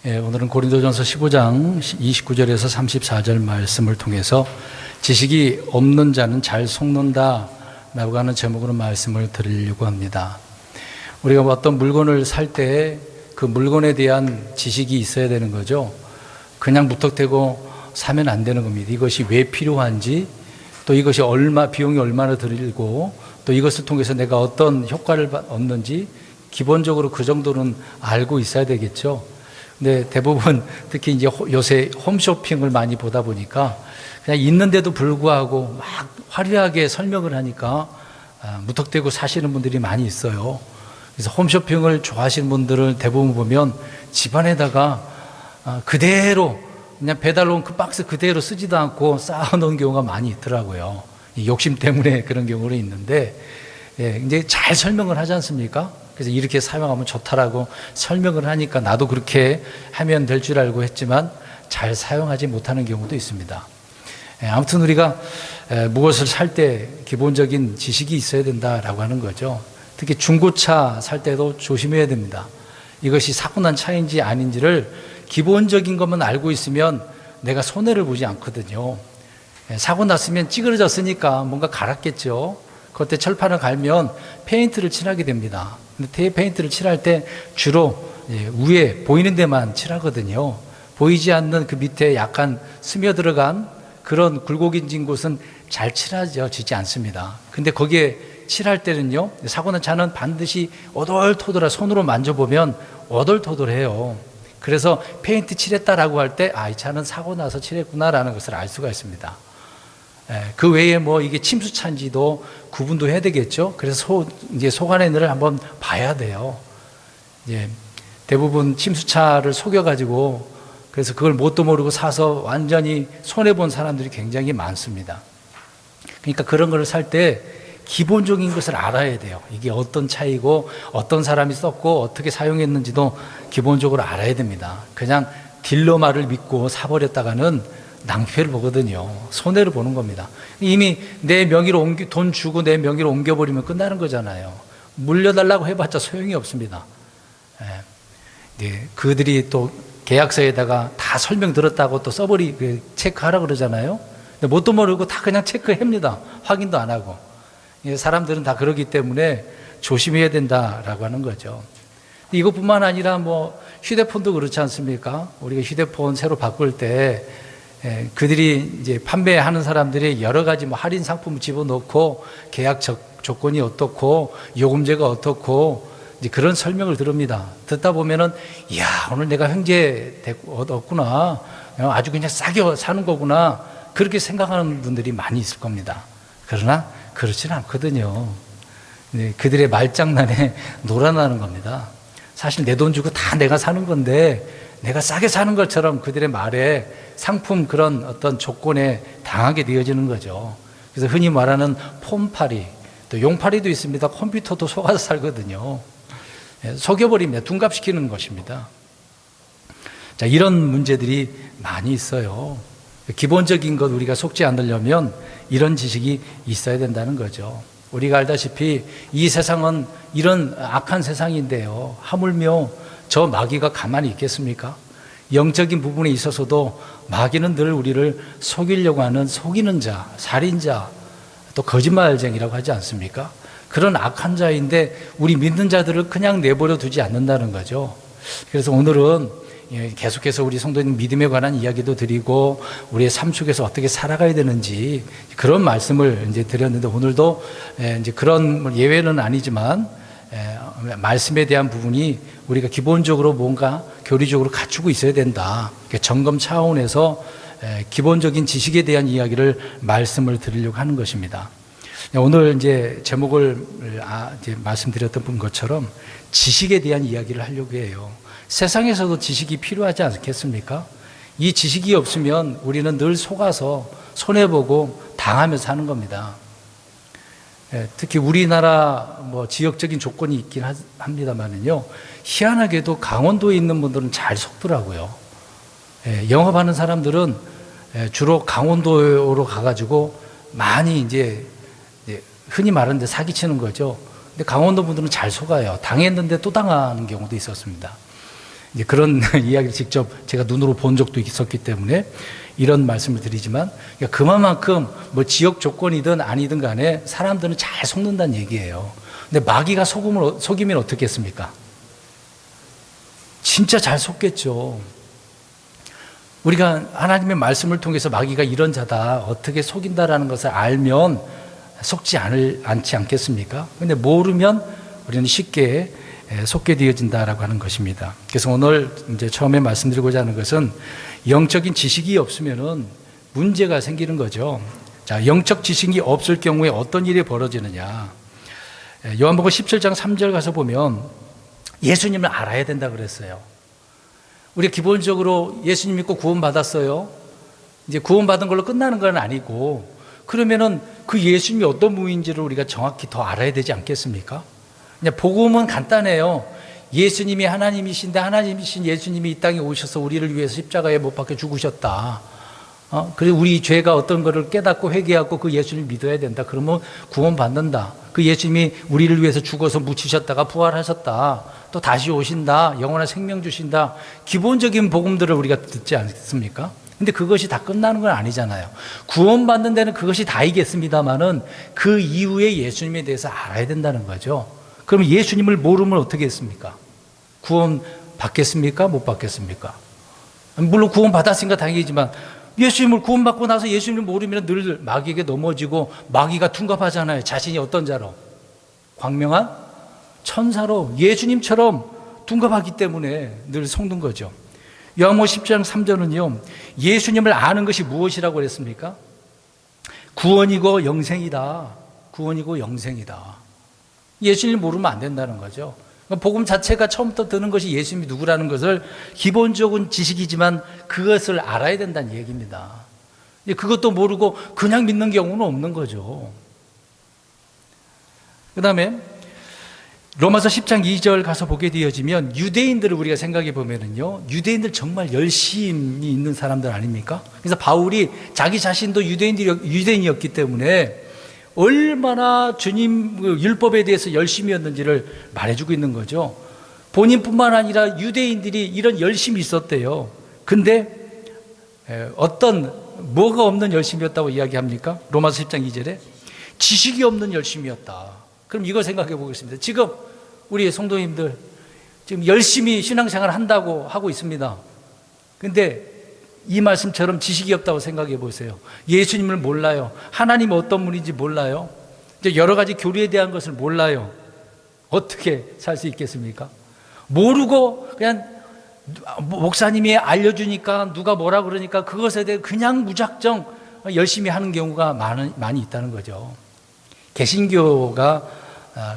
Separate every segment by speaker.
Speaker 1: 오늘은 고린도전서 15장 29절에서 34절 말씀을 통해서 지식이 없는 자는 잘 속는다 라고 하는 제목으로 말씀을 드리려고 합니다. 우리가 어떤 물건을 살 때 그 물건에 대한 지식이 있어야 되는 거죠. 그냥 무턱대고 사면 안 되는 겁니다. 이것이 왜 필요한지, 또 이것이 비용이 얼마나 들고, 또 이것을 통해서 내가 어떤 효과를 얻는지 기본적으로 그 정도는 알고 있어야 되겠죠. 근데 대부분 특히 이제 요새 홈쇼핑을 많이 보다 보니까 그냥 있는데도 불구하고 막 화려하게 설명을 하니까 무턱대고 사시는 분들이 많이 있어요. 그래서 홈쇼핑을 좋아하시는 분들을 대부분 보면 집안에다가 그대로 그냥 배달 온 그 박스 그대로 쓰지도 않고 쌓아놓은 경우가 많이 있더라고요. 이 욕심 때문에 그런 경우는 있는데, 이제 잘 설명을 하지 않습니까? 그래서 이렇게 사용하면 좋다라고 설명을 하니까 나도 그렇게 하면 될 줄 알고 했지만 잘 사용하지 못하는 경우도 있습니다. 아무튼 우리가 무엇을 살 때 기본적인 지식이 있어야 된다라고 하는 거죠. 특히 중고차 살 때도 조심해야 됩니다. 이것이 사고 난 차인지 아닌지를 기본적인 것만 알고 있으면 내가 손해를 보지 않거든요. 사고 났으면 찌그러졌으니까 뭔가 갈았겠죠. 그때 철판을 갈면 페인트를 칠하게 됩니다. 근데 페인트를 칠할 때 주로 위에 보이는 데만 칠하거든요. 보이지 않는 그 밑에 약간 스며들어간 그런 굴곡인 곳은 잘 칠하지지 않습니다. 근데 거기에 칠할 때는요, 사고 난 차는 반드시 오돌토돌하 손으로 만져보면 오돌토돌해요. 그래서 페인트 칠했다라고 할 때, 이 차는 사고 나서 칠했구나라는 것을 알 수가 있습니다. 그 외에 이게 침수차인지도 구분도 해야 되겠죠. 그래서 이제 속안에를 한번 봐야 돼요. 이제 대부분 침수차를 속여가지고 그래서 그걸 뭣도 모르고 사서 완전히 손해본 사람들이 굉장히 많습니다. 그러니까 그런 걸 살 때 기본적인 것을 알아야 돼요. 이게 어떤 차이고 어떤 사람이 썼고 어떻게 사용했는지도 기본적으로 알아야 됩니다. 그냥 딜러 말을 믿고 사버렸다가는 낭패를 보거든요. 손해를 보는 겁니다. 이미 내 명의로 돈 주고 내 명의로 옮겨버리면 끝나는 거잖아요. 물려달라고 해봤자 소용이 없습니다. 그들이 또 계약서에다가 다 설명 들었다고 또 체크하라고 그러잖아요. 근데 뭣도 모르고 다 그냥 체크합니다. 확인도 안 하고. 사람들은 다 그러기 때문에 조심해야 된다라고 하는 거죠. 이것뿐만 아니라 휴대폰도 그렇지 않습니까? 우리가 휴대폰 새로 바꿀 때 그들이 이제 판매하는 사람들이 여러 가지 할인 상품을 집어넣고 계약 조건이 어떻고 요금제가 어떻고 이제 그런 설명을 들읍니다. 듣다 보면은 이야, 오늘 내가 횡재 얻었구나. 아주 그냥 싸게 사는 거구나. 그렇게 생각하는 분들이 많이 있을 겁니다. 그러나 그렇지는 않거든요. 그들의 말장난에 놀아나는 겁니다. 사실 내 돈 주고 다 내가 사는 건데 내가 싸게 사는 것처럼 그들의 말에 상품 그런 어떤 조건에 당하게 되어지는 거죠. 그래서 흔히 말하는 폼팔이, 또 용팔이도 있습니다. 컴퓨터도 속아서 살거든요. 속여버립니다. 둔갑시키는 것입니다. 자, 이런 문제들이 많이 있어요. 기본적인 것 우리가 속지 않으려면 이런 지식이 있어야 된다는 거죠. 우리가 알다시피 이 세상은 이런 악한 세상인데요. 하물며 저 마귀가 가만히 있겠습니까? 영적인 부분에 있어서도 마귀는 늘 우리를 속이려고 하는 속이는 자, 살인자, 또 거짓말쟁이라고 하지 않습니까? 그런 악한 자인데 우리 믿는 자들을 그냥 내버려 두지 않는다는 거죠. 그래서 오늘은 계속해서 우리 성도님 믿음에 관한 이야기도 드리고 우리의 삶 속에서 어떻게 살아가야 되는지 그런 말씀을 이제 드렸는데, 오늘도 이제 그런 예외는 아니지만 말씀에 대한 부분이 우리가 기본적으로 뭔가 교리적으로 갖추고 있어야 된다. 점검 차원에서 기본적인 지식에 대한 이야기를 말씀을 드리려고 하는 것입니다. 오늘 이제 제목을 이제 말씀드렸던 것처럼 지식에 대한 이야기를 하려고 해요. 세상에서도 지식이 필요하지 않겠습니까? 이 지식이 없으면 우리는 늘 속아서 손해보고 당하면서 사는 겁니다. 특히 우리나라 지역적인 조건이 있긴 합니다만은요, 희한하게도 강원도에 있는 분들은 잘 속더라고요. 영업하는 사람들은 주로 강원도로 가가지고 많이 이제 흔히 말하는데 사기치는 거죠. 근데 강원도 분들은 잘 속아요. 당했는데 또 당하는 경우도 있었습니다. 이제 그런 이야기를 직접 제가 눈으로 본 적도 있었기 때문에 이런 말씀을 드리지만, 그러니까 그만큼 뭐 지역 조건이든 아니든 간에 사람들은 잘 속는다는 얘기예요. 근데 마귀가 속이면 어떻겠습니까? 진짜 잘 속겠죠. 우리가 하나님의 말씀을 통해서 마귀가 이런 자다, 어떻게 속인다라는 것을 알면 속지 않지 않겠습니까? 근데 모르면 우리는 쉽게 속게 되어진다라고 하는 것입니다. 그래서 오늘 이제 처음에 말씀드리고자 하는 것은 영적인 지식이 없으면은 문제가 생기는 거죠. 자, 영적 지식이 없을 경우에 어떤 일이 벌어지느냐. 요한복음 17장 3절 가서 보면 예수님을 알아야 된다 그랬어요. 우리가 기본적으로 예수님 믿고 구원받았어요. 이제 구원받은 걸로 끝나는 건 아니고, 그러면은 그 예수님이 어떤 분인지를 우리가 정확히 더 알아야 되지 않겠습니까? 그냥 복음은 간단해요. 예수님이 하나님이신데 하나님이신 예수님이 이 땅에 오셔서 우리를 위해서 십자가에 못 박혀 죽으셨다. 그리고 우리 죄가 어떤 거를 깨닫고 회개하고 그 예수님을 믿어야 된다. 그러면 구원받는다. 그 예수님이 우리를 위해서 죽어서 묻히셨다가 부활하셨다. 또 다시 오신다. 영원한 생명 주신다. 기본적인 복음들을 우리가 듣지 않습니까? 근데 그것이 다 끝나는 건 아니잖아요. 구원받는 데는 그것이 다이겠습니다만은 그 이후에 예수님에 대해서 알아야 된다는 거죠. 그럼 예수님을 모르면 어떻게 했습니까? 구원 받겠습니까? 못 받겠습니까? 물론 구원 받았으니까 다행이지만 예수님을 구원받고 나서 예수님을 모르면 늘 마귀에게 넘어지고 마귀가 둔갑하잖아요. 자신이 어떤 자로? 광명한 천사로 예수님처럼 둔갑하기 때문에 늘 속는 거죠. 요한복음 10장 3절은요, 예수님을 아는 것이 무엇이라고 그랬습니까? 구원이고 영생이다. 구원이고 영생이다. 예수님을 모르면 안 된다는 거죠. 복음 자체가 처음부터 드는 것이 예수님이 누구라는 것을 기본적인 지식이지만 그것을 알아야 된다는 얘기입니다. 그것도 모르고 그냥 믿는 경우는 없는 거죠. 그 다음에 로마서 10장 2절 가서 보게 되어지면 유대인들을 우리가 생각해 보면은요, 유대인들 정말 열심히 있는 사람들 아닙니까? 그래서 바울이 자기 자신도 유대인이었기 때문에 얼마나 주님 율법에 대해서 열심히였는지를 말해주고 있는 거죠. 본인뿐만 아니라 유대인들이 이런 열심이 있었대요. 근데 어떤 뭐가 없는 열심이었다고 이야기합니까? 로마서 10장 2절에 지식이 없는 열심이었다. 그럼 이거 생각해 보겠습니다. 지금 우리 성도님들 지금 열심히 신앙생활을 한다고 하고 있습니다. 근데 이 말씀처럼 지식이 없다고 생각해 보세요. 예수님을 몰라요. 하나님이 어떤 분인지 몰라요. 이제 여러 가지 교리에 대한 것을 몰라요. 어떻게 살 수 있겠습니까? 모르고 그냥 목사님이 알려주니까 누가 뭐라 그러니까 그것에 대해 그냥 무작정 열심히 하는 경우가 많이 있다는 거죠. 개신교가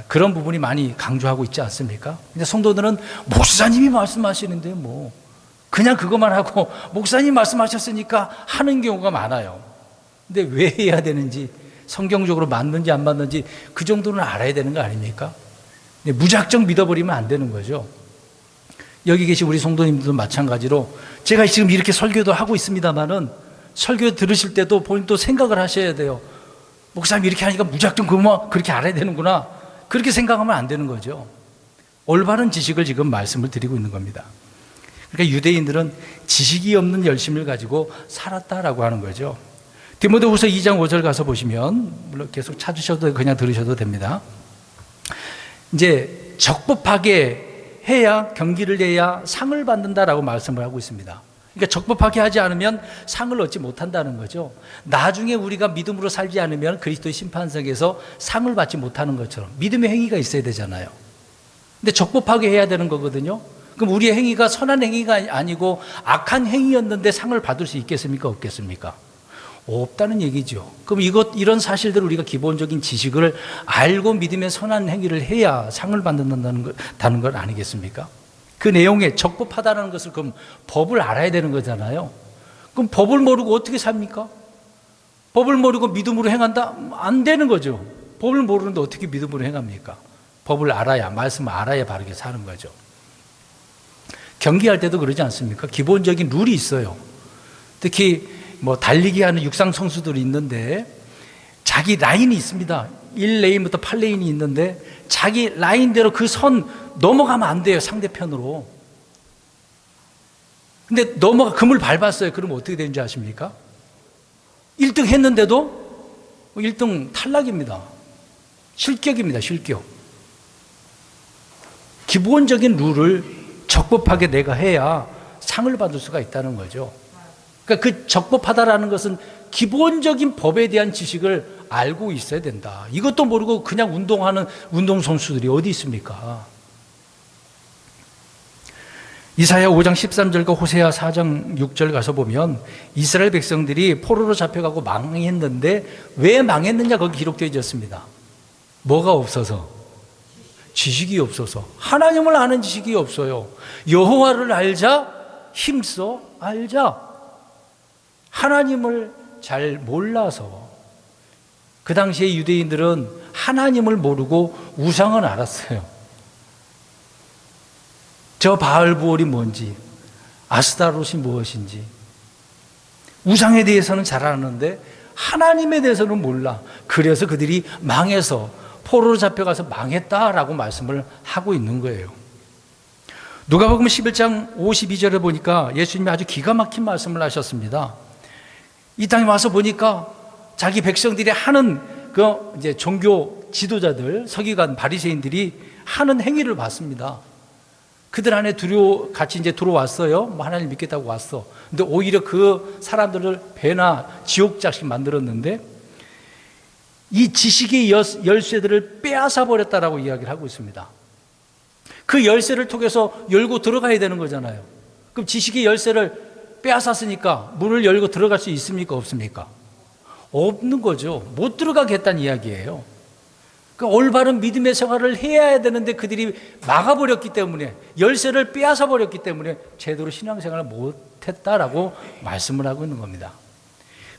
Speaker 1: 그런 부분이 많이 강조하고 있지 않습니까? 근데 성도들은 목사님이 말씀하시는데 뭐 그냥 그것만 하고 목사님 말씀하셨으니까 하는 경우가 많아요. 근데 왜 해야 되는지, 성경적으로 맞는지 안 맞는지 그 정도는 알아야 되는 거 아닙니까? 근데 무작정 믿어버리면 안 되는 거죠. 여기 계신 우리 성도님들도 마찬가지로 제가 지금 이렇게 설교도 하고 있습니다만은 설교 들으실 때도 본인도 생각을 하셔야 돼요. 목사님 이렇게 하니까 무작정 그렇게 알아야 되는구나. 그렇게 생각하면 안 되는 거죠. 올바른 지식을 지금 말씀을 드리고 있는 겁니다. 그러니까 유대인들은 지식이 없는 열심을 가지고 살았다라고 하는 거죠. 디모데후서 2장 5절 가서 보시면, 물론 계속 찾으셔도 그냥 들으셔도 됩니다. 이제 적법하게 해야, 경기를 내야 상을 받는다라고 말씀을 하고 있습니다. 그러니까 적법하게 하지 않으면 상을 얻지 못한다는 거죠. 나중에 우리가 믿음으로 살지 않으면 그리스도의 심판석에서 상을 받지 못하는 것처럼 믿음의 행위가 있어야 되잖아요. 근데 적법하게 해야 되는 거거든요. 그럼 우리의 행위가 선한 행위가 아니고 악한 행위였는데 상을 받을 수 있겠습니까? 없겠습니까? 없다는 얘기죠. 그럼 이런 사실들을 우리가 기본적인 지식을 알고 믿음의 선한 행위를 해야 상을 받는다는 걸 아니겠습니까? 그 내용에 적법하다는 것을 그럼 법을 알아야 되는 거잖아요. 그럼 법을 모르고 어떻게 삽니까? 법을 모르고 믿음으로 행한다? 안 되는 거죠. 법을 모르는데 어떻게 믿음으로 행합니까? 법을 알아야, 말씀을 알아야 바르게 사는 거죠. 경기할 때도 그러지 않습니까? 기본적인 룰이 있어요. 특히 뭐 달리기 하는 육상 선수들이 있는데 자기 라인이 있습니다. 1레인부터 8레인이 있는데 자기 라인대로 그 선 넘어가면 안 돼요. 상대편으로. 근데 넘어가 금을 밟았어요. 그러면 어떻게 되는지 아십니까? 1등 했는데도 1등 탈락입니다. 실격입니다. 실격. 기본적인 룰을 적법하게 내가 해야 상을 받을 수가 있다는 거죠. 그러니까 그 적법하다라는 것은 기본적인 법에 대한 지식을 알고 있어야 된다. 이것도 모르고 그냥 운동하는 운동선수들이 어디 있습니까? 이사야 5장 13절과 호세아 4장 6절 가서 보면 이스라엘 백성들이 포로로 잡혀가고 망했는데 왜 망했느냐 거기 기록되어 있었습니다. 뭐가 없어서? 지식이 없어서. 하나님을 아는 지식이 없어요. 여호와를 알자, 힘써 알자. 하나님을 잘 몰라서. 그 당시에 유대인들은 하나님을 모르고 우상은 알았어요. 저 바알부올이 뭔지, 아스타롯이 무엇인지, 우상에 대해서는 잘 아는데 하나님에 대해서는 몰라. 그래서 그들이 망해서 포로로 잡혀가서 망했다라고 말씀을 하고 있는 거예요. 누가복음 11장 52절에 보니까 예수님이 아주 기가 막힌 말씀을 하셨습니다. 이 땅에 와서 보니까 자기 백성들이 하는 이제 종교 지도자들, 서기관, 바리새인들이 하는 행위를 봤습니다. 그들 안에 같이 이제 들어왔어요. 뭐 하나님 믿겠다고 왔어. 근데 오히려 그 사람들을 배나 지옥자식 만들었는데 이 지식의 열쇠들을 빼앗아 버렸다라고 이야기를 하고 있습니다. 그 열쇠를 통해서 열고 들어가야 되는 거잖아요. 그럼 지식의 열쇠를 빼앗았으니까 문을 열고 들어갈 수 있습니까? 없습니까? 없는 거죠. 못 들어가겠다는 이야기예요. 그러니까 올바른 믿음의 생활을 해야 되는데 그들이 막아버렸기 때문에, 열쇠를 빼앗아 버렸기 때문에 제대로 신앙생활을 못했다라고 말씀을 하고 있는 겁니다.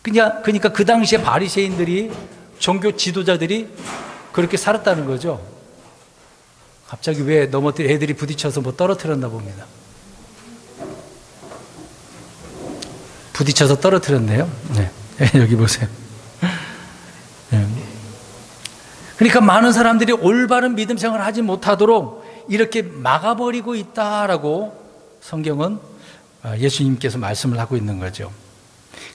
Speaker 1: 그러니까 그 당시에 바리새인들이, 종교 지도자들이 그렇게 살았다는 거죠. 갑자기 왜 애들이 부딪혀서 뭐 떨어뜨렸나 봅니다. 부딪혀서 떨어뜨렸네요. 네. 여기 보세요. 네. 그러니까 많은 사람들이 올바른 믿음 생활을 하지 못하도록 이렇게 막아버리고 있다라고 성경은 예수님께서 말씀을 하고 있는 거죠.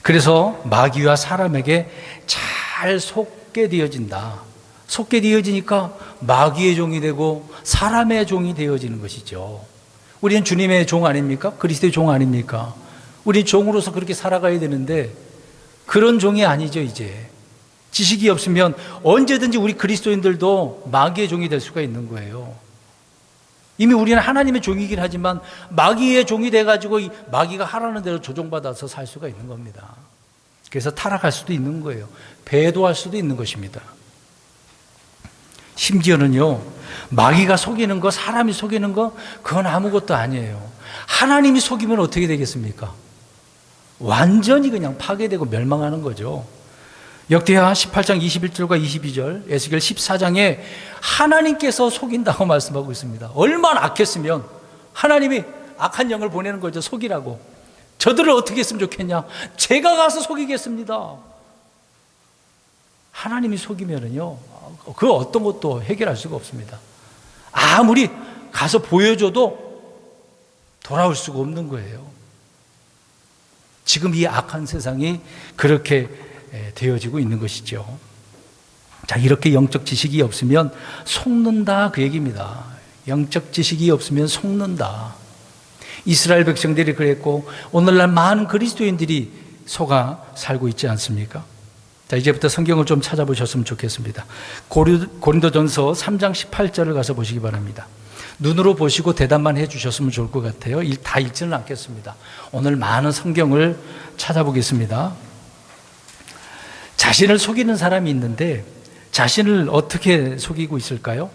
Speaker 1: 그래서 마귀와 사람에게 잘 속게 되어진다. 속게 되어지니까 마귀의 종이 되고 사람의 종이 되어지는 것이죠. 우리는 주님의 종 아닙니까? 그리스도의 종 아닙니까? 우리 종으로서 그렇게 살아가야 되는데 그런 종이 아니죠. 이제 지식이 없으면 언제든지 우리 그리스도인들도 마귀의 종이 될 수가 있는 거예요. 이미 우리는 하나님의 종이긴 하지만 마귀의 종이 돼가지고 마귀가 하라는 대로 조종받아서 살 수가 있는 겁니다. 그래서 타락할 수도 있는 거예요. 배도할 수도 있는 것입니다. 심지어는요, 마귀가 속이는 거, 사람이 속이는 거, 그건 아무것도 아니에요. 하나님이 속이면 어떻게 되겠습니까? 완전히 그냥 파괴되고 멸망하는 거죠. 역대하 18장 21절과 22절, 에스겔 14장에 하나님께서 속인다고 말씀하고 있습니다. 얼마나 악했으면 하나님이 악한 영을 보내는 거죠. 속이라고. 저들을 어떻게 했으면 좋겠냐? 제가 가서 속이겠습니다. 하나님이 속이면은요, 그 어떤 것도 해결할 수가 없습니다. 아무리 가서 보여줘도 돌아올 수가 없는 거예요. 지금 이 악한 세상이 그렇게 되어지고 있는 것이죠. 자, 이렇게 영적 지식이 없으면 속는다, 그 얘기입니다. 영적 지식이 없으면 속는다. 이스라엘 백성들이 그랬고 오늘날 많은 그리스도인들이 속아 살고 있지 않습니까? 자, 이제부터 성경을 좀 찾아보셨으면 좋겠습니다. 고린도전서 3장 18절을 가서 보시기 바랍니다. 눈으로 보시고 대답만 해주셨으면 좋을 것 같아요. 다 읽지는 않겠습니다. 오늘 많은 성경을 찾아보겠습니다. 자신을 속이는 사람이 있는데 자신을 어떻게 속이고 있을까요?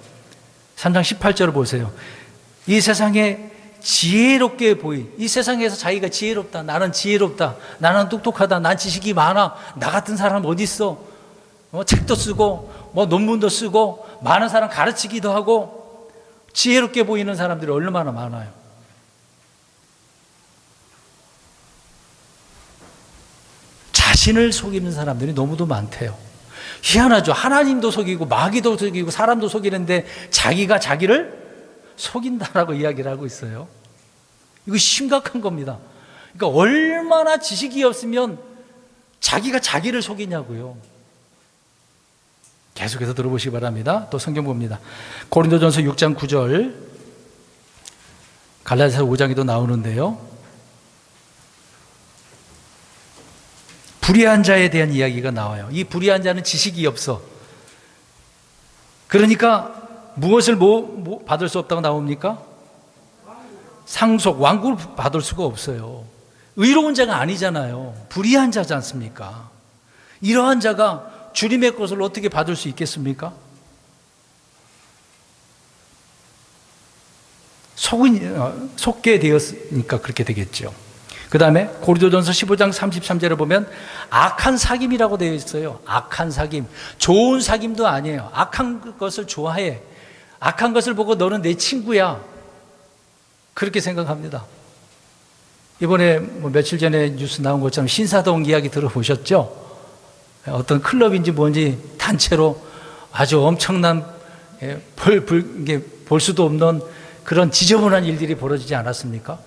Speaker 1: 3장 18절을 보세요. 이 세상에 지혜롭게 이 세상에서 자기가 지혜롭다, 나는 지혜롭다, 나는 똑똑하다, 난 지식이 많아, 나 같은 사람 어디 있어? 책도 쓰고 논문도 쓰고 많은 사람 가르치기도 하고 지혜롭게 보이는 사람들이 얼마나 많아요. 자신을 속이는 사람들이 너무도 많대요. 희한하죠. 하나님도 속이고 마귀도 속이고 사람도 속이는데 자기가 자기를 속인다라고 이야기를 하고 있어요. 이거 심각한 겁니다. 그러니까 얼마나 지식이 없으면 자기가 자기를 속이냐고요. 계속해서 들어보시기 바랍니다. 또 성경 봅니다. 고린도전서 6장 9절, 갈라디아서 5장에도 나오는데요. 불의한 자에 대한 이야기가 나와요. 이 불의한 자는 지식이 없어. 그러니까 무엇을 받을 수 없다고 나옵니까? 상속, 왕국을 받을 수가 없어요. 의로운 자가 아니잖아요. 불의한 자지 않습니까? 이러한 자가 주님의 것을 어떻게 받을 수 있겠습니까? 속게 되었으니까 그렇게 되겠죠. 그 다음에 고린도전서 15장 33절에 보면 악한 사귐이라고 되어 있어요. 악한 사귐. 좋은 사귐도 아니에요. 악한 것을 좋아해. 악한 것을 보고 너는 내 친구야. 그렇게 생각합니다. 이번에 며칠 전에 뉴스 나온 것처럼 신사동 이야기 들어보셨죠? 어떤 클럽인지 뭔지 단체로 아주 엄청난 볼 수도 없는 그런 지저분한 일들이 벌어지지 않았습니까?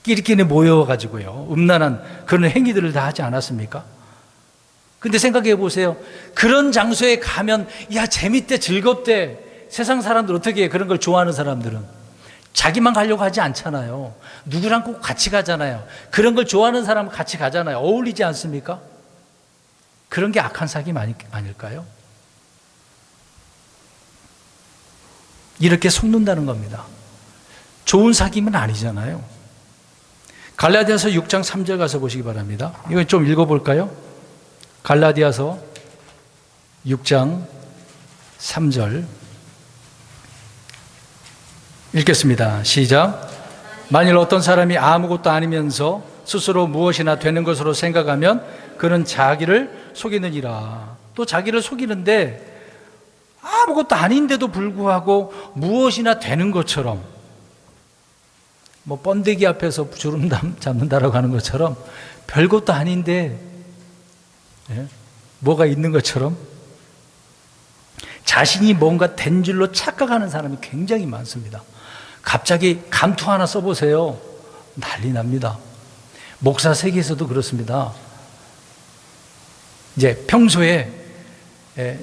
Speaker 1: 끼리끼리 모여가지고요. 음란한 그런 행위들을 다 하지 않았습니까? 근데 생각해 보세요. 그런 장소에 가면 야 재밌대 즐겁대. 세상 사람들 어떻게 해? 그런 걸 좋아하는 사람들은 자기만 가려고 하지 않잖아요. 누구랑 꼭 같이 가잖아요. 그런 걸 좋아하는 사람은 같이 가잖아요. 어울리지 않습니까? 그런 게 악한 사귐 아닐까요? 이렇게 속는다는 겁니다. 좋은 사귐은 아니잖아요. 갈라디아서 6장 3절 가서 보시기 바랍니다. 이거 좀 읽어볼까요? 갈라디아서 6장 3절 읽겠습니다. 시작. 만일 어떤 사람이 아무것도 아니면서 스스로 무엇이나 되는 것으로 생각하면 그는 자기를 속이느니라. 또 자기를 속이는데 아무것도 아닌데도 불구하고 무엇이나 되는 것처럼 번데기 앞에서 주름 잡는다라고 하는 것처럼 별것도 아닌데 뭐가 있는 것처럼 자신이 뭔가 된 줄로 착각하는 사람이 굉장히 많습니다. 갑자기 감투 하나 써보세요. 난리 납니다. 목사 세계에서도 그렇습니다. 이제 평소에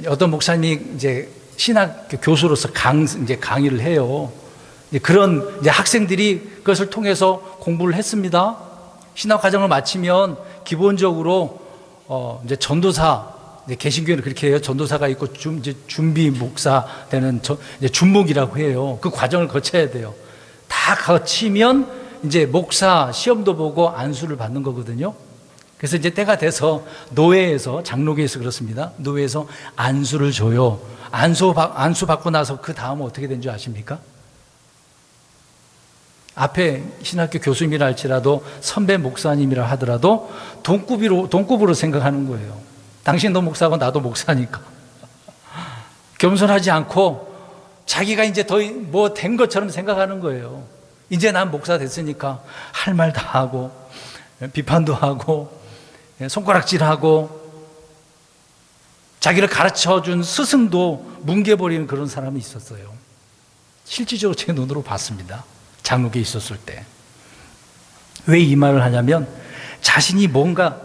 Speaker 1: 어떤 목사님이 이제 신학교 교수로서 강의를 해요. 그런 이제 학생들이 그것을 통해서 공부를 했습니다. 신학 과정을 마치면 기본적으로 이제 전도사, 개신교회는 그렇게 해요. 전도사가 있고 이제 준비 목사 되는 이제 준목이라고 해요. 그 과정을 거쳐야 돼요. 다 거치면 이제 목사 시험도 보고 안수를 받는 거거든요. 그래서 이제 때가 돼서 노회에서, 장로교에서 그렇습니다. 노회에서 안수를 줘요. 안수 받고 나서 그 다음은 어떻게 된 줄 아십니까? 앞에 신학교 교수님이라 할지라도 선배 목사님이라 하더라도 동급으로 생각하는 거예요. 당신도 목사고 나도 목사니까. 겸손하지 않고 자기가 이제 더 뭐 된 것처럼 생각하는 거예요. 이제 난 목사 됐으니까 할 말 다 하고 비판도 하고 손가락질하고 자기를 가르쳐준 스승도 뭉개버리는 그런 사람이 있었어요. 실질적으로 제 눈으로 봤습니다. 장로교에 있었을 때. 왜 이 말을 하냐면 자신이 뭔가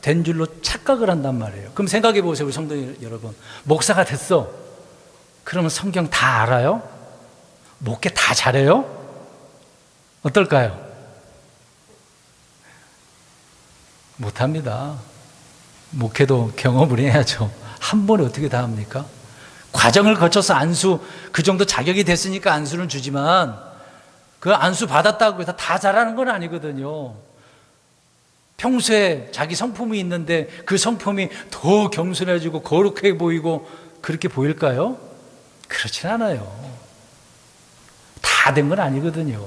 Speaker 1: 된 줄로 착각을 한단 말이에요. 그럼 생각해 보세요, 우리 성도 여러분. 목사가 됐어. 그러면 성경 다 알아요? 목회 다 잘해요? 어떨까요? 못합니다. 목회도 경험을 해야죠. 한 번에 어떻게 다 합니까? 과정을 거쳐서 안수, 그 정도 자격이 됐으니까 안수를 주지만 그 안수 받았다고 해서 다 잘하는 건 아니거든요. 평소에 자기 성품이 있는데 그 성품이 더 겸손해지고 거룩해 보이고 그렇게 보일까요? 그렇진 않아요. 다 된 건 아니거든요.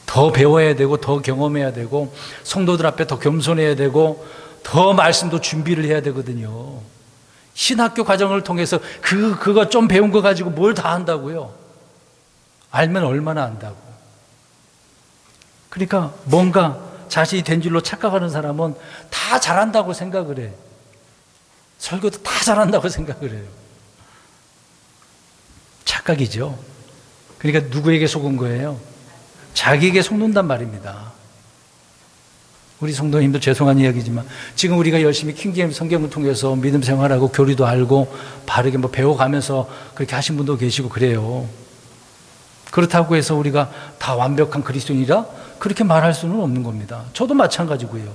Speaker 1: 더 배워야 되고 더 경험해야 되고 성도들 앞에 더 겸손해야 되고 더 말씀도 준비를 해야 되거든요. 신학교 과정을 통해서 그거 좀 배운 거 가지고 뭘 다 한다고요? 알면 얼마나 안다고. 그러니까 뭔가 자신이 된 줄로 착각하는 사람은 다 잘한다고 생각을 해. 설교도 다 잘한다고 생각을 해요. 착각이죠. 그러니까 누구에게 속은 거예요? 자기에게 속는단 말입니다. 우리 성도님도 죄송한 이야기지만 지금 우리가 열심히 킹제임스 성경을 통해서 믿음 생활하고 교리도 알고 바르게 배워가면서 그렇게 하신 분도 계시고 그래요. 그렇다고 해서 우리가 다 완벽한 그리스도인이라 그렇게 말할 수는 없는 겁니다. 저도 마찬가지고요.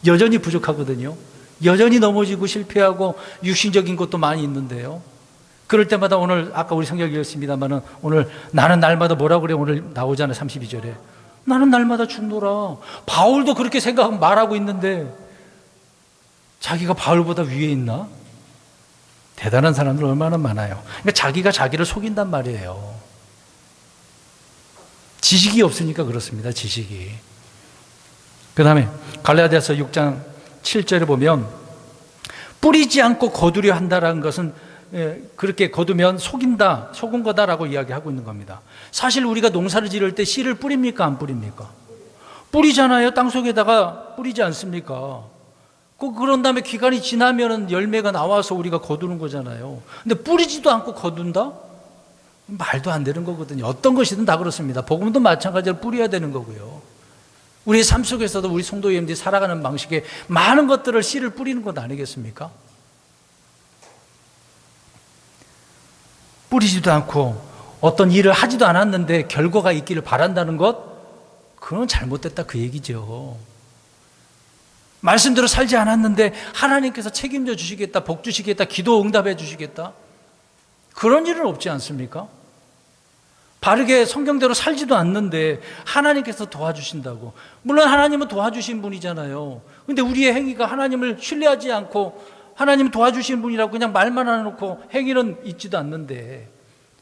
Speaker 1: 여전히 부족하거든요. 여전히 넘어지고 실패하고 육신적인 것도 많이 있는데요. 그럴 때마다 오늘 아까 우리 성경 읽었습니다만은 오늘 나는 날마다 뭐라고 그래? 오늘 나오잖아요. 32절에. 나는 날마다 죽노라. 바울도 그렇게 생각하고 말하고 있는데 자기가 바울보다 위에 있나? 대단한 사람들 얼마나 많아요. 그러니까 자기가 자기를 속인단 말이에요. 지식이 없으니까 그렇습니다. 지식이. 그 다음에 갈라디아서 6장 7절에 보면 뿌리지 않고 거두려 한다라는 것은 그렇게 거두면 속인다, 속은 거다라고 이야기하고 있는 겁니다. 사실 우리가 농사를 지을 때 씨를 뿌립니까? 안 뿌립니까? 뿌리잖아요. 땅속에다가 뿌리지 않습니까? 그런 다음에 기간이 지나면 열매가 나와서 우리가 거두는 거잖아요. 근데 뿌리지도 않고 거둔다? 말도 안 되는 거거든요. 어떤 것이든 다 그렇습니다. 복음도 마찬가지로 뿌려야 되는 거고요. 우리의 삶 속에서도 우리 성도 여러분들이 살아가는 방식에 많은 것들을 씨를 뿌리는 것 아니겠습니까? 뿌리지도 않고 어떤 일을 하지도 않았는데 결과가 있기를 바란다는 것, 그건 잘못됐다 그 얘기죠. 말씀대로 살지 않았는데 하나님께서 책임져 주시겠다, 복 주시겠다, 기도 응답해 주시겠다, 그런 일은 없지 않습니까? 바르게 성경대로 살지도 않는데 하나님께서 도와주신다고. 물론 하나님은 도와주신 분이잖아요. 근데 우리의 행위가 하나님을 신뢰하지 않고 하나님 도와주신 분이라고 그냥 말만 해놓고 행위는 있지도 않는데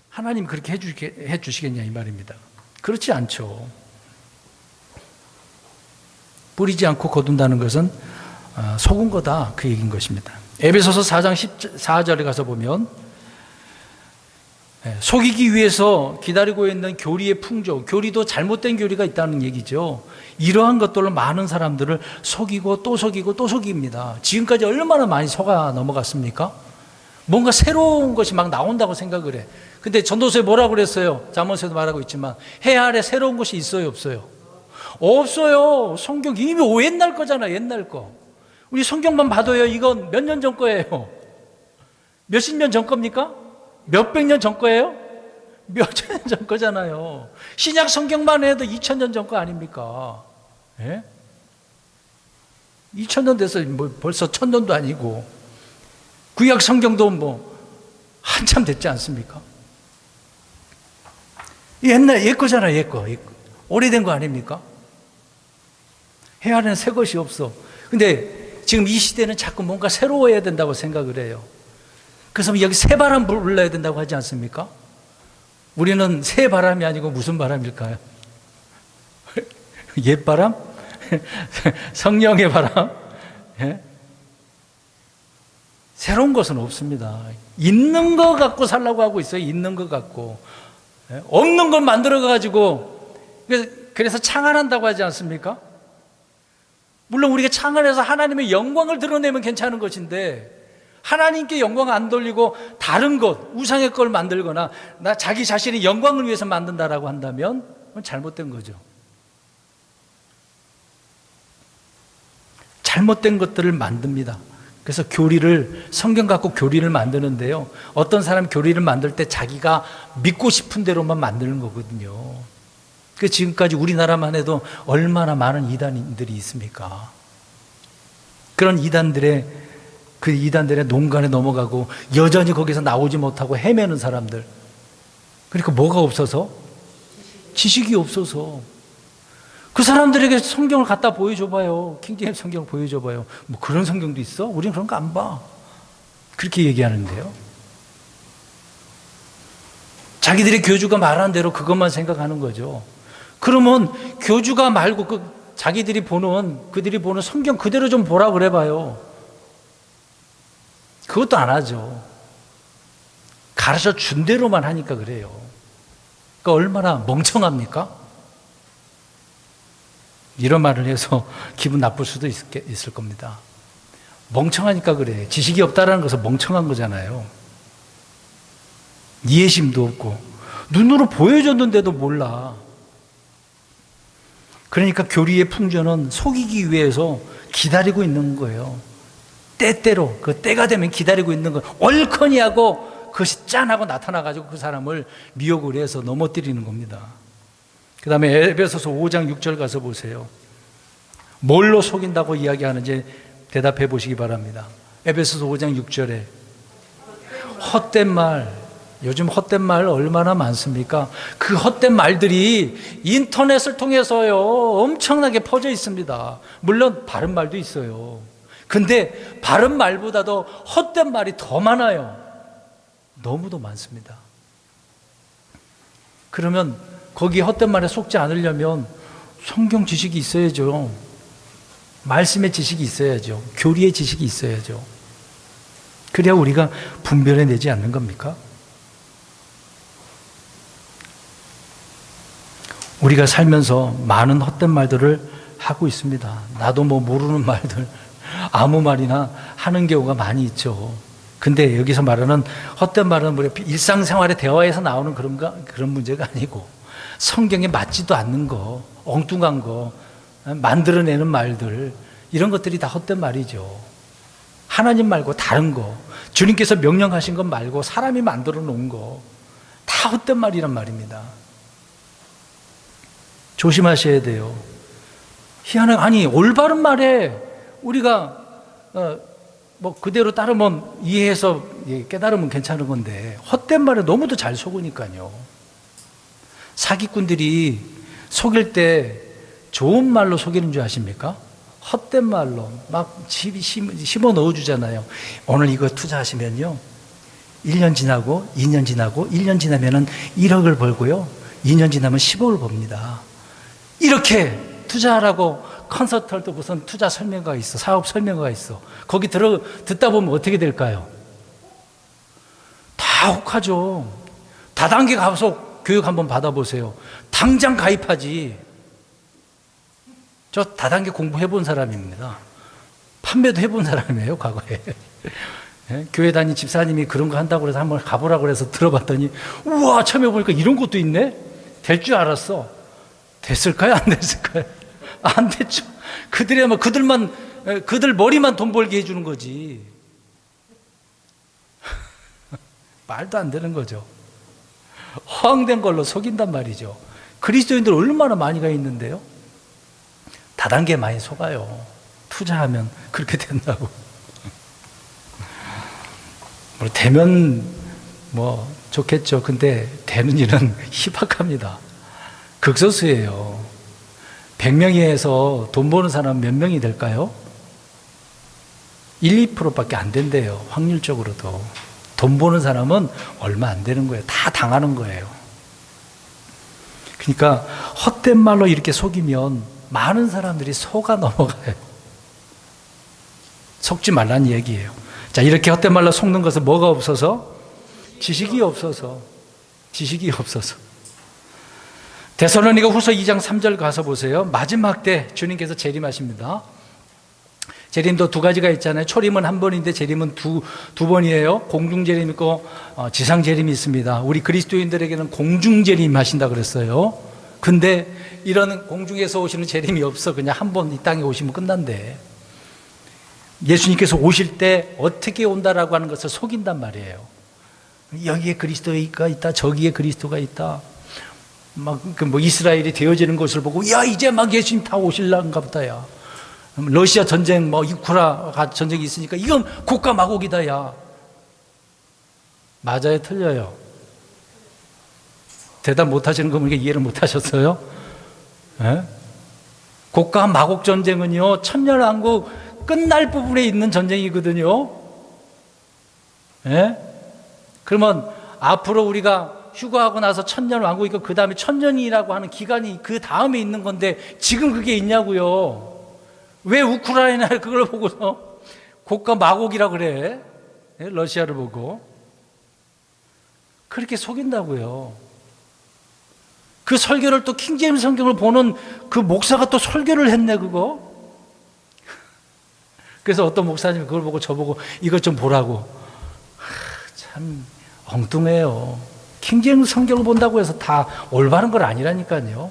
Speaker 1: 하나님 그렇게 해주시겠냐 이 말입니다. 그렇지 않죠. 뿌리지 않고 거둔다는 것은 속은 거다 그 얘기인 것입니다. 에베소서 4장 14절에 가서 보면 속이기 위해서 기다리고 있는 교리의 풍조, 교리도 잘못된 교리가 있다는 얘기죠. 이러한 것들로 많은 사람들을 속이고 또 속이고 또 속입니다. 지금까지 얼마나 많이 속아 넘어갔습니까? 뭔가 새로운 것이 막 나온다고 생각을 해. 근데 전도서에 뭐라고 그랬어요? 잠언서에도 말하고 있지만 해 아래 새로운 것이 있어요, 없어요? 없어요. 성경 이미 옛날 거잖아, 옛날 거. 우리 성경만 봐도요, 이건 몇 년 전 거예요. 몇십 년 전 겁니까? 몇백 년 전 거예요? 몇천 년 전 거잖아요. 신약 성경만 해도 2000년 전 거 아닙니까? 예? 2000년 돼서 벌써 1000년도 아니고 구약 성경도 한참 됐지 않습니까? 옛날 옛 거잖아요. 옛 거. 오래된 거 아닙니까? 해 아래는 새 것이 없어. 근데 지금 이 시대는 자꾸 뭔가 새로워야 된다고 생각을 해요. 그래서 여기 새바람 불러야 된다고 하지 않습니까? 우리는 새 바람이 아니고 무슨 바람일까요? 옛바람? 성령의 바람? 예? 새로운 것은 없습니다. 있는 거 갖고 살라고 하고 있어요. 있는 거 갖고. 예? 없는 걸 만들어가지고 그래서 창안한다고 하지 않습니까? 물론 우리가 창안해서 하나님의 영광을 드러내면 괜찮은 것인데 하나님께 영광 안 돌리고 다른 것, 우상의 걸 만들거나 자기 자신의 영광을 위해서 만든다라고 한다면 그건 잘못된 거죠. 잘못된 것들을 만듭니다. 그래서 성경 갖고 교리를 만드는데요. 어떤 사람 교리를 만들 때 자기가 믿고 싶은 대로만 만드는 거거든요. 그 지금까지 우리나라만 해도 얼마나 많은 이단들이 있습니까? 그런 이단들의 농간에 넘어가고 여전히 거기서 나오지 못하고 헤매는 사람들. 그러니까 뭐가 없어서? 지식이 없어서. 그 사람들에게 성경을 갖다 보여줘봐요. 킹제임스 성경을 보여줘봐요. 뭐 그런 성경도 있어? 우리는 그런 거 안 봐. 그렇게 얘기하는데요. 자기들의 교주가 말하는 대로 그것만 생각하는 거죠. 그러면 교주가 말고 그들이 보는 성경 그대로 좀 보라 그래봐요. 그것도 안 하죠. 가르쳐 준 대로만 하니까 그래요. 그러니까 얼마나 멍청합니까? 이런 말을 해서 기분 나쁠 수도 있을 겁니다. 멍청하니까 그래. 지식이 없다는 것은 멍청한 거잖아요. 이해심도 없고 눈으로 보여줬는데도 몰라. 그러니까 교리의 풍조는 속이기 위해서 기다리고 있는 거예요. 때때로 그 때가 되면 기다리고 있는 거 얼커니 하고 그것이 짠하고 나타나가지고 그 사람을 미혹을 해서 넘어뜨리는 겁니다. 그 다음에 에베소서 5장 6절 가서 보세요. 뭘로 속인다고 이야기하는지 대답해 보시기 바랍니다. 에베소서 5장 6절에 헛된 말, 요즘 헛된 말 얼마나 많습니까? 그 헛된 말들이 인터넷을 통해서요 엄청나게 퍼져 있습니다. 물론 바른 말도 있어요. 근데 바른 말보다도 헛된 말이 더 많아요. 너무도 많습니다. 그러면 거기 헛된 말에 속지 않으려면 성경 지식이 있어야죠. 말씀의 지식이 있어야죠. 교리의 지식이 있어야죠. 그래야 우리가 분별해내지 않는 겁니까? 우리가 살면서 많은 헛된 말들을 하고 있습니다. 나도 뭐 모르는 말들 아무 말이나 하는 경우가 많이 있죠. 근데 여기서 말하는 헛된 말은 우리 일상생활의 대화에서 나오는 그런 문제가 아니고 성경에 맞지도 않는 거, 엉뚱한 거, 만들어내는 말들 이런 것들이 다 헛된 말이죠. 하나님 말고 다른 거, 주님께서 명령하신 것 말고 사람이 만들어 놓은 거 다 헛된 말이란 말입니다. 조심하셔야 돼요. 희한하게 아니 올바른 말에 우리가 뭐 그대로 따르면 이해해서 깨달으면 괜찮은 건데 헛된 말에 너무도 잘 속으니까요. 사기꾼들이 속일 때 좋은 말로 속이는 줄 아십니까? 헛된 말로 막 심어 넣어주잖아요. 오늘 이거 투자하시면요 1년 지나고 2년 지나고 1년 지나면은 1억을 벌고요 2년 지나면 10억을 법니다. 이렇게 투자하라고 컨설턴트 무슨 투자 설명회가 있어, 사업 설명회가 있어. 거기 듣다 보면 어떻게 될까요? 다 혹하죠. 다단계 가서 교육 한번 받아보세요. 당장 가입하지. 저 다단계 공부해본 사람입니다. 판매도 해본 사람이에요, 과거에. 예? 교회 다닌 집사님이 그런 거 한다고 해서 한번 가보라고 해서 들어봤더니 우와, 처음에 보니까 이런 것도 있네? 될 줄 알았어. 됐을까요? 안 됐을까요? 안 됐죠. 그들이야뭐 그들 머리만 돈 벌게 해주는 거지. 말도 안 되는 거죠. 허황된 걸로 속인단 말이죠. 그리스도인들 얼마나 많이가 있는데요. 다단계 많이 속아요. 투자하면 그렇게 된다고. 뭐 되면 뭐 좋겠죠. 근데 되는 일은 희박합니다. 극소수예요. 100명에서 돈 버는 사람 몇 명이 될까요? 1, 2%밖에 안 된대요. 확률적으로도. 돈 버는 사람은 얼마 안 되는 거예요. 다 당하는 거예요. 그러니까 헛된 말로 이렇게 속이면 많은 사람들이 속아 넘어가요. 속지 말라는 얘기예요. 자, 이렇게 헛된 말로 속는 것은 뭐가 없어서? 지식이 없어서. 지식이 없어서. 데살로니가 후서 2장 3절 가서 보세요. 마지막 때 주님께서 재림하십니다. 재림도 두 가지가 있잖아요. 초림은 한 번인데 재림은 두 번이에요. 공중 재림 있고 지상 재림이 있습니다. 우리 그리스도인들에게는 공중 재림 하신다 그랬어요. 근데 이런 공중에서 오시는 재림이 없어. 그냥 한 번 이 땅에 오시면 끝난대. 예수님께서 오실 때 어떻게 온다라고 하는 것을 속인단 말이에요. 여기에 그리스도가 있다. 저기에 그리스도가 있다. 막 뭐 이스라엘이 되어지는 것을 보고 야 이제 막 예수님 다 오실란가 보다야. 러시아 전쟁 뭐 우크라 전쟁이 있으니까 이건 국가 마곡이다 야. 맞아요, 틀려요? 대답 못 하시는 거 보니까 이해를 못 하셨어요? 예? 국가 마곡 전쟁은요 천년왕국 끝날 부분에 있는 전쟁이거든요. 예? 그러면 앞으로 우리가 휴거하고 나서 천년왕국 있고 그 다음에 천년이라고 하는 기간이 그 다음에 있는 건데 지금 그게 있냐고요. 왜 우크라이나 그걸 보고서 국가 마곡이라고 그래? 예? 러시아를 보고 그렇게 속인다고요. 그 설교를 또 킹제임스 성경을 보는 그 목사가 또 설교를 했네 그거. 그래서 어떤 목사님이 그걸 보고 저보고 이것 좀 보라고. 참 엉뚱해요. 킹제임스 성경을 본다고 해서 다 올바른 건 아니라니까요.